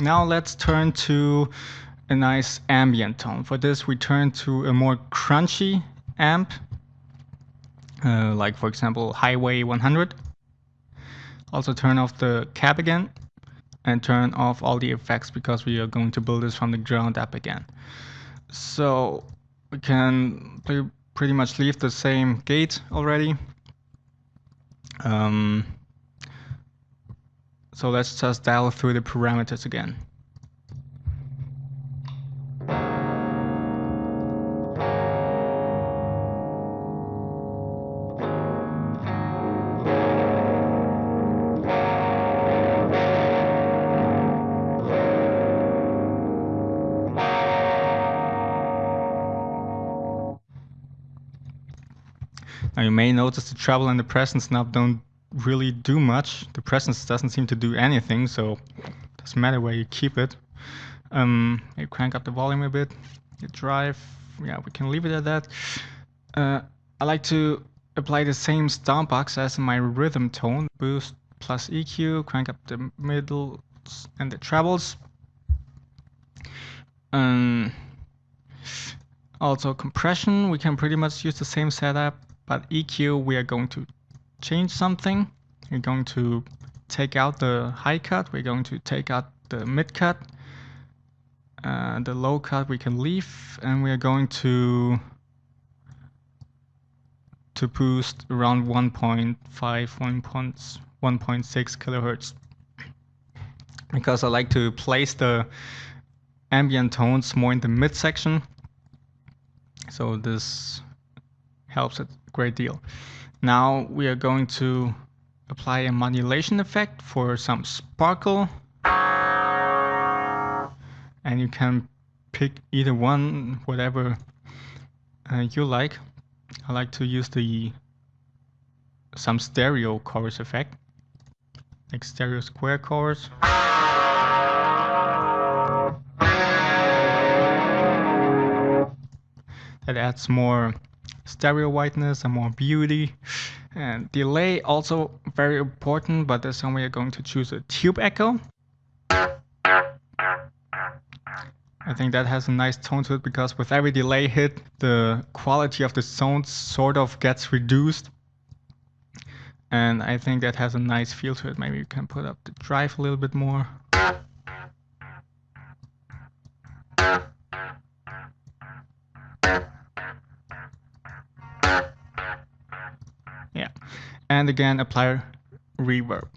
Now let's turn to a nice ambient tone. For this, we turn to a more crunchy amp, like for example Highway 100. Also turn off the cab again and turn off all the effects because we are going to build this from the ground up again. So we can pretty much leave the same gate already. So let's just dial through the parameters again. Now you may notice the treble and the presence knob don't really do much. The presence doesn't seem to do anything, so it doesn't matter where you keep it. Maybe crank up the volume a bit. The drive, yeah, we can leave it at that. I like to apply the same stomp box as in my rhythm tone. Boost plus EQ, crank up the middles and the trebles. Also compression, we can pretty much use the same setup. But EQ, we are going to change something. We're going to take out the high cut. We're going to take out the mid cut. The low cut we can leave, and we are going to boost around 1.5, 1.6 kilohertz. Because I like to place the ambient tones more in the mid section. So this helps it a great deal. Now we are going to apply a modulation effect for some sparkle. And you can pick either one, whatever you like. I like to use some stereo chorus effect, like stereo square chorus. That adds more stereo whiteness and more beauty. And delay also very important, but this time we are going to choose a tube echo. I think that has a nice tone to it because with every delay hit, the quality of the sound sort of gets reduced. And I think that has a nice feel to it. Maybe you can put up the drive a little bit more. Yeah, and again apply reverb.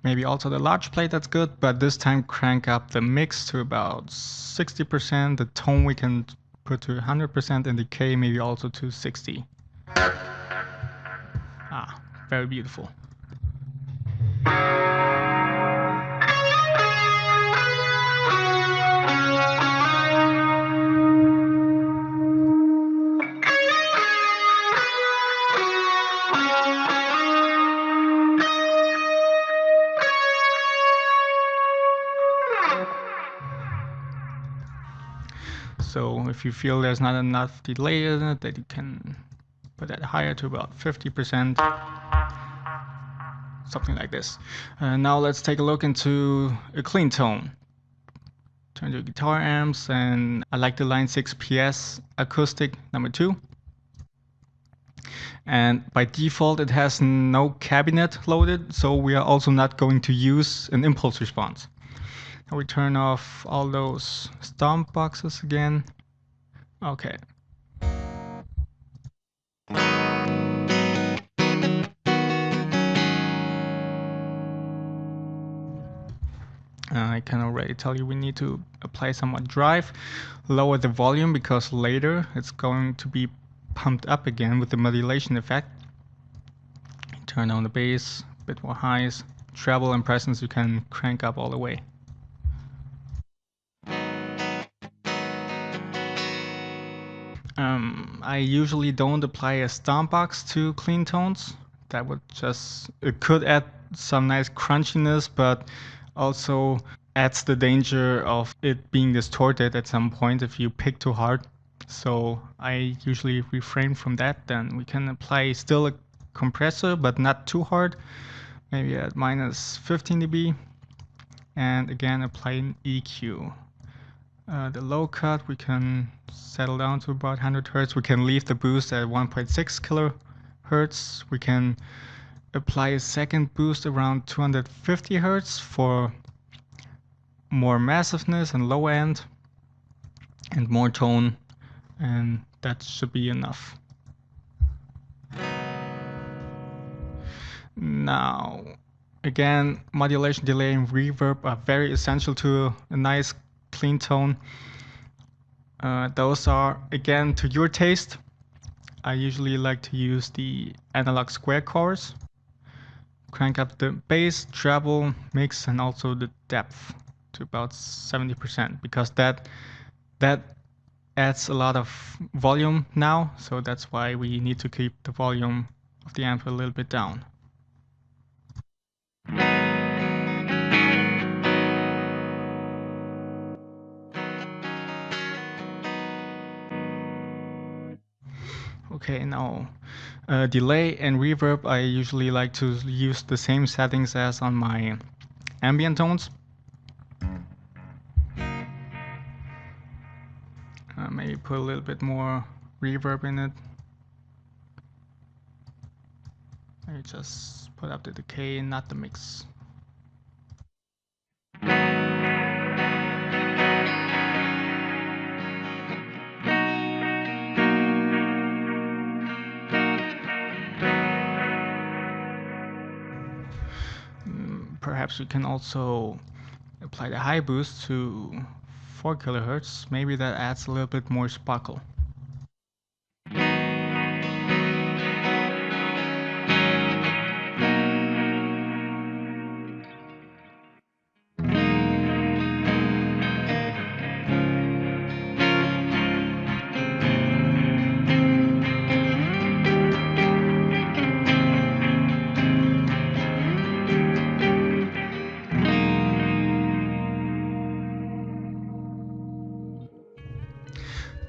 Maybe also the large plate, that's good, but this time crank up the mix to about 60%. The tone we can put to 100%, and decay maybe also to 60. Ah, very beautiful. So if you feel there's not enough delay in it, that you can put that higher to about 50%, something like this. Now let's take a look into a clean tone. Turn to guitar amps, and I like the Line 6 PS acoustic number 2. And by default it has no cabinet loaded, so we are also not going to use an impulse response. Now we turn off all those stomp boxes again. Okay. I can already tell you we need to apply some more drive, lower the volume because later it's going to be pumped up again with the modulation effect. Turn down the bass, a bit more highs, treble and presence you can crank up all the way. I usually don't apply a stomp box to clean tones. That would just, it could add some nice crunchiness, but also adds the danger of it being distorted at some point if you pick too hard. So I usually refrain from that. Then we can apply still a compressor, but not too hard. Maybe at minus 15 dB. and again apply an EQ. The low cut we can settle down to about 100 Hz. We can leave the boost at 1.6 kilohertz. We can apply a second boost around 250 Hz for more massiveness and low end and more tone, and that should be enough. Now, again, modulation, delay, and reverb are very essential to a nice clean tone. Those are, again, to your taste. I usually like to use the analog square chorus. Crank up the bass, treble, mix, and also the depth to about 70%, because that adds a lot of volume now, so that's why we need to keep the volume of the amp a little bit down. Okay, now delay and reverb, I usually like to use the same settings as on my ambient tones. Maybe put a little bit more reverb in it. I just put up the decay, not the mix. Perhaps we can also apply the high boost to 4 kilohertz. Maybe that adds a little bit more sparkle.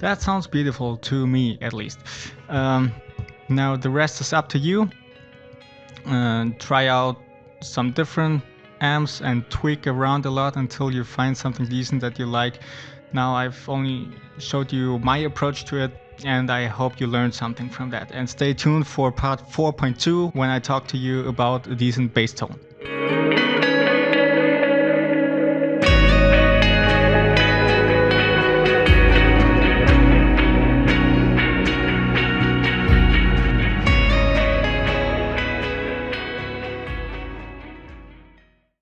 That sounds beautiful to me, at least. Now the rest is up to you. Try out some different amps and tweak around a lot until you find something decent that you like. Now I've only showed you my approach to it, and I hope you learned something from that. And stay tuned for part 4.2 when I talk to you about a decent bass tone.